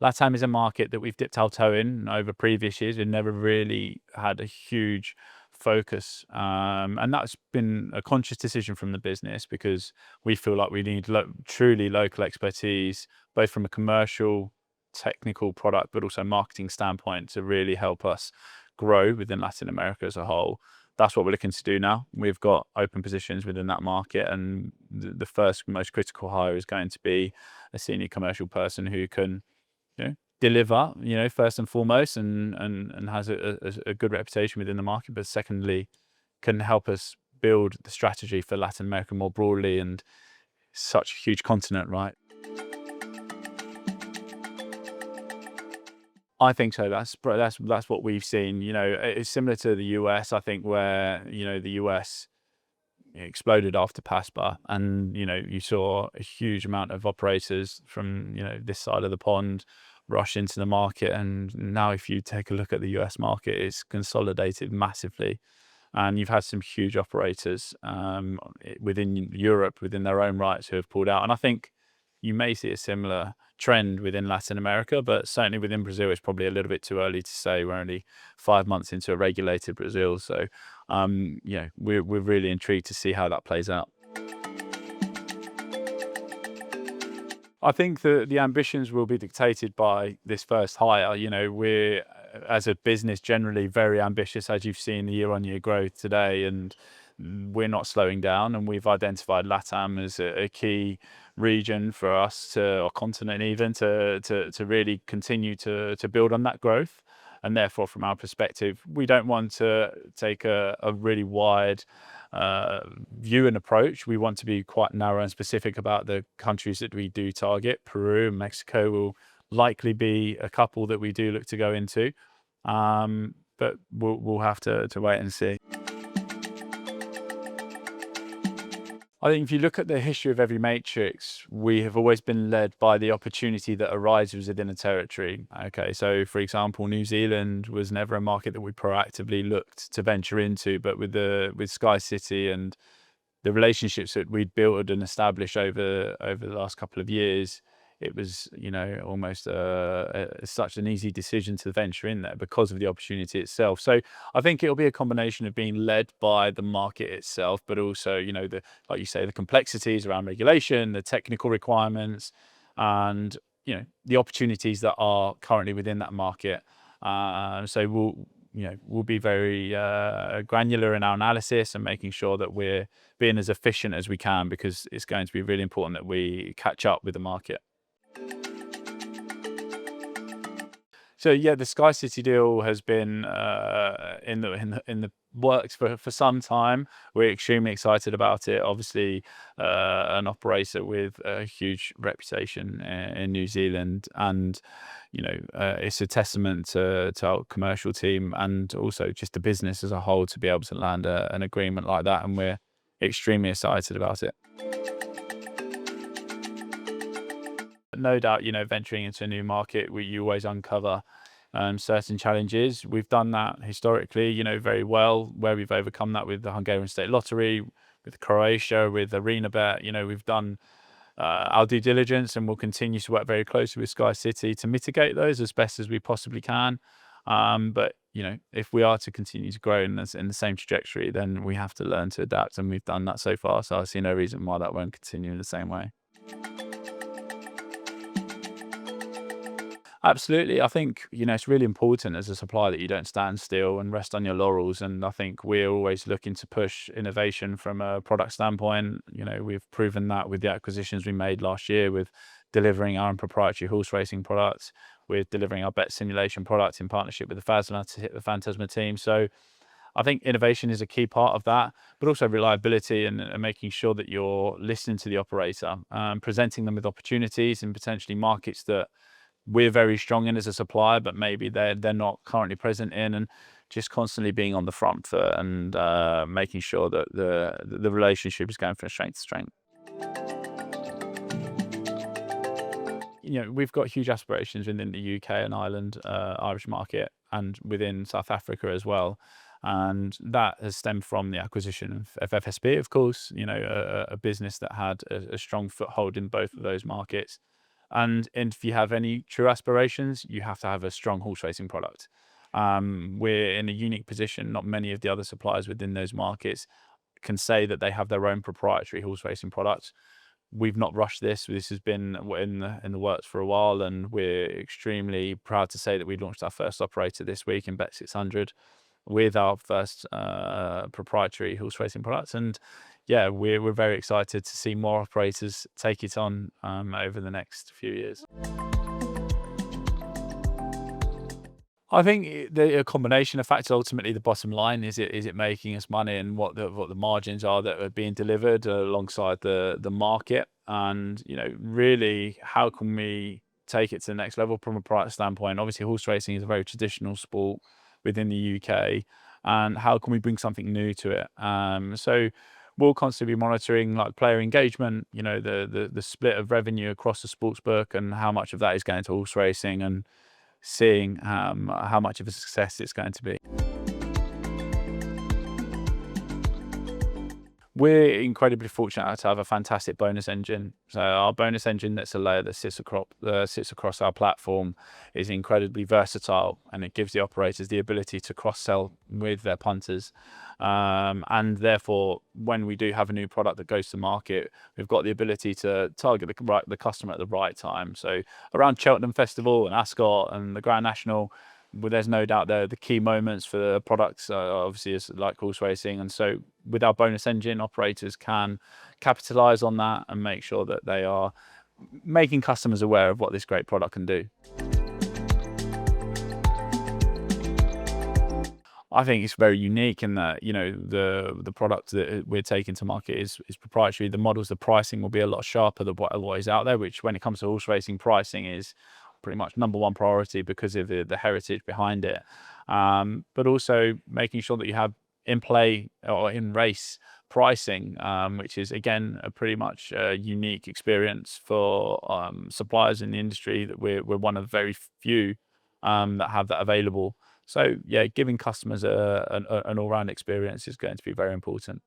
LATAM is a market that we've dipped our toe in over previous years. We've never really had a huge focus, and that's been a conscious decision from the business, because we feel like we need truly local expertise, both from a commercial, technical product, but also marketing standpoint, to really help us grow within Latin America as a whole. That's what we're looking to do now. We've got open positions within that market, and the first most critical hire is going to be a senior commercial person who can, deliver, first and foremost, and has a good reputation within the market, but secondly, can help us build the strategy for Latin America more broadly, and such a huge continent, right? I think so. That's what we've seen. It's similar to the US, I think, where the US exploded after PASPA, and you saw a huge amount of operators from this side of the pond rush into the market. And now, if you take a look at the US market, it's consolidated massively, and you've had some huge operators within Europe, within their own rights, who have pulled out. And I think you may see a similar trend within Latin America, but certainly within Brazil, it's probably a little bit too early to say. We're only 5 months into a regulated Brazil, so we're really intrigued to see how that plays out. I think the ambitions will be dictated by this first hire. We're, as a business, generally very ambitious, as you've seen the year-on-year growth today, and we're not slowing down. And we've identified LATAM as a key region for us, or continent even, to really continue to build on that growth. And therefore, from our perspective, we don't want to take a really wide view and approach. We want to be quite narrow and specific about the countries that we do target. Peru and Mexico will likely be a couple that we do look to go into, but we'll have to wait and see. I think if you look at the history of EveryMatrix, we have always been led by the opportunity that arises within a territory. Okay, so for example, New Zealand was never a market that we proactively looked to venture into, but with Sky City and the relationships that we'd built and established over the last couple of years, it was almost such an easy decision to venture in there because of the opportunity itself. So I think it'll be a combination of being led by the market itself, but also like you say, the complexities around regulation, the technical requirements, and the opportunities that are currently within that market. So we'll be very granular in our analysis and making sure that we're being as efficient as we can, because it's going to be really important that we catch up with the market. So yeah, the Sky City deal has been in the works for some time. We're extremely excited about it. Obviously, an operator with a huge reputation in New Zealand, and it's a testament to our commercial team and also just the business as a whole to be able to land an agreement like that, and we're extremely excited about it. No doubt, venturing into a new market, you always uncover certain challenges. We've done that historically, very well, where we've overcome that with the Hungarian State Lottery, with Croatia, with ArenaBet. We've done our due diligence, and we'll continue to work very closely with Sky City to mitigate those as best as we possibly can. But if we are to continue to grow in the same trajectory, then we have to learn to adapt, and we've done that so far. So I see no reason why that won't continue in the same way. Absolutely. I think, it's really important as a supplier that you don't stand still and rest on your laurels. And I think we're always looking to push innovation from a product standpoint. We've proven that with the acquisitions we made last year, with delivering our own proprietary horse racing products, with delivering our bet simulation product in partnership with the Fazla to hit the Phantasma team. So I think innovation is a key part of that, but also reliability and making sure that you're listening to the operator, presenting them with opportunities and potentially markets that we're very strong in as a supplier, but maybe they're not currently present in, and just constantly being on the front foot and making sure that the relationship is going from strength to strength. We've got huge aspirations within the UK and Ireland, Irish market, and within South Africa as well. And that has stemmed from the acquisition of FSB, of course, a business that had a strong foothold in both of those markets. And if you have any true aspirations, you have to have a strong horse racing product. We're in a unique position. Not many of the other suppliers within those markets can say that they have their own proprietary horse racing product. We've not rushed this. This has been in the works for a while, and we're extremely proud to say that we launched our first operator this week in Bet 600 with our first proprietary horse racing products. And yeah, we're very excited to see more operators take it on over the next few years. I think a combination of factors. Ultimately, the bottom line is it making us money, and what the margins are that are being delivered alongside the market, and really how can we take it to the next level from a product standpoint. Obviously, horse racing is a very traditional sport within the UK, and how can we bring something new to it? So we'll constantly be monitoring like player engagement, the split of revenue across the sports book, and how much of that is going to horse racing, and seeing how much of a success it's going to be. We're incredibly fortunate to have a fantastic bonus engine. So our bonus engine, that's a layer that sits across our platform, is incredibly versatile, and it gives the operators the ability to cross-sell with their punters. And therefore, when we do have a new product that goes to market, we've got the ability to target the customer at the right time. So around Cheltenham Festival and Ascot and the Grand National, well, there's no doubt they're the key moments for the products, obviously, is like horse racing. And so with our bonus engine, operators can capitalize on that and make sure that they are making customers aware of what this great product can do. I think it's very unique in that, the product that we're taking to market is proprietary. The models, the pricing will be a lot sharper than what is out there, which when it comes to horse racing, pricing is pretty much number one priority because of the heritage behind it. But also making sure that you have in play or in race pricing, which is again a pretty much unique experience for suppliers in the industry, that we're one of very few that have that available. So yeah, giving customers an all-round experience is going to be very important.